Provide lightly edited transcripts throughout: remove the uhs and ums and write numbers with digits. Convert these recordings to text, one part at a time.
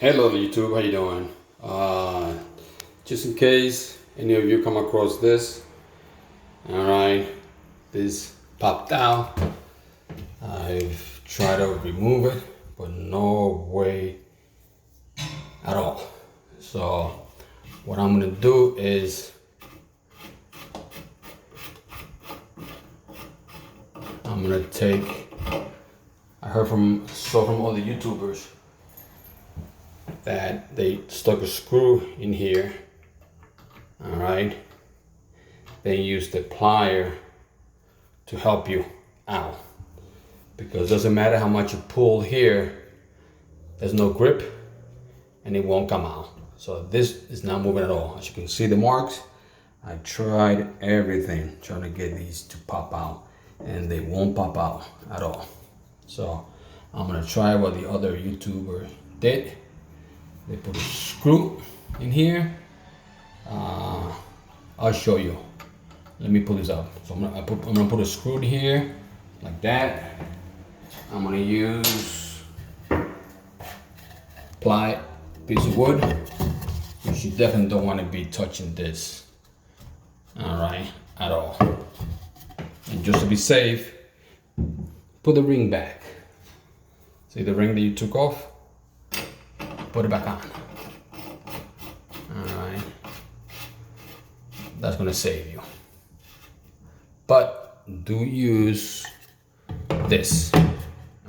Hello YouTube, how you doing? Just in case any of you come across this, alright, this popped out. I've tried to remove it, but no way at all. So what I'm gonna do is I'm gonna take, I heard from all the YouTubers that they stuck a screw in here, all right? They use the plier to help you out, because it doesn't matter how much you pull here, there's no grip and it won't come out. So this is not moving at all. As you can see the marks, I tried everything trying to get these to pop out and they won't pop out at all. So I'm gonna try what the other YouTuber did. They put a screw in here. I'll show you. Let me pull this up. So I'm gonna put a screw in here like that. I'm gonna use ply piece of wood. You definitely don't want to be touching this. All right, at all. And just to be safe, put the ring back. See the ring that you took off? Put it back on. All right. That's gonna save you. But do use this,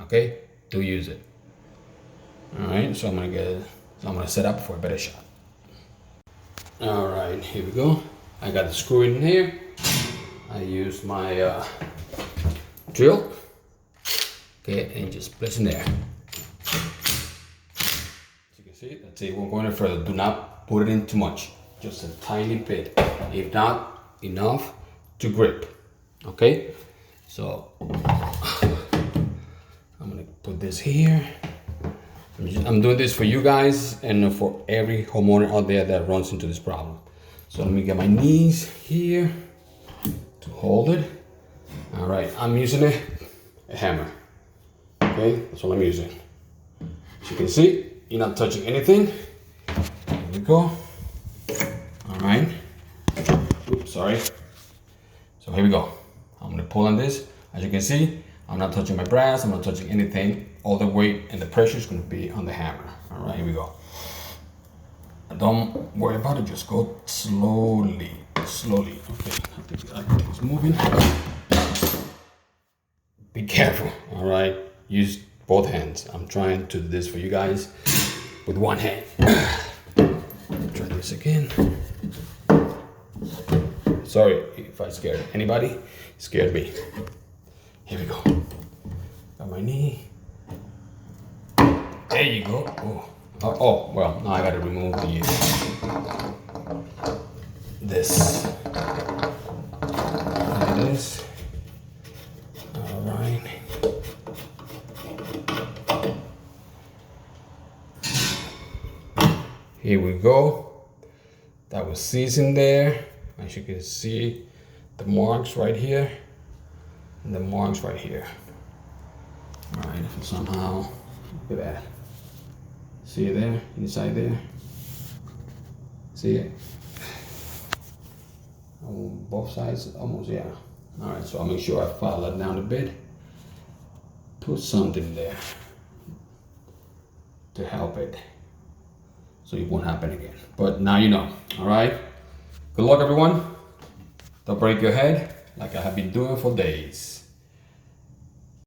okay? Do use it. All right, so I'm gonna set up for a better shot. All right, here we go. I got the screw in here. I used my drill, okay, and just place in there. See, that's it. Won't go any further. Do not put it in too much. Just a tiny bit, if not enough to grip. Okay. So I'm gonna put this here. I'm doing this for you guys and for every homeowner out there that runs into this problem. So let me get my knees here to hold it. All right. I'm using a hammer. Okay. That's what I'm using. As you can see, you're not touching anything. Here we go. All right. Oops, sorry. So here we go. I'm gonna pull on this. As you can see, I'm not touching my brass. I'm not touching anything. All the weight and the pressure is gonna be on the hammer. All right, here we go. Don't worry about it. Just go slowly, slowly. Okay, I think it's moving. Be careful. All right. Use both hands. I'm trying to do this for you guys with one hand. Try this again. Sorry if I scared anybody. It scared me. Here we go. Got my knee. There you go. Oh, well, now I gotta remove this. Like this. All right. Here we go. That was seasoned there. As you can see, the marks right here and the marks right here. All right, if somehow, look at that. See it there, inside there? See it? On both sides, almost, yeah. All right, so I'll make sure I file that down a bit. Put something there to help it, so it won't happen again. But now you know, all right? Good luck, everyone. Don't break your head like I have been doing for days.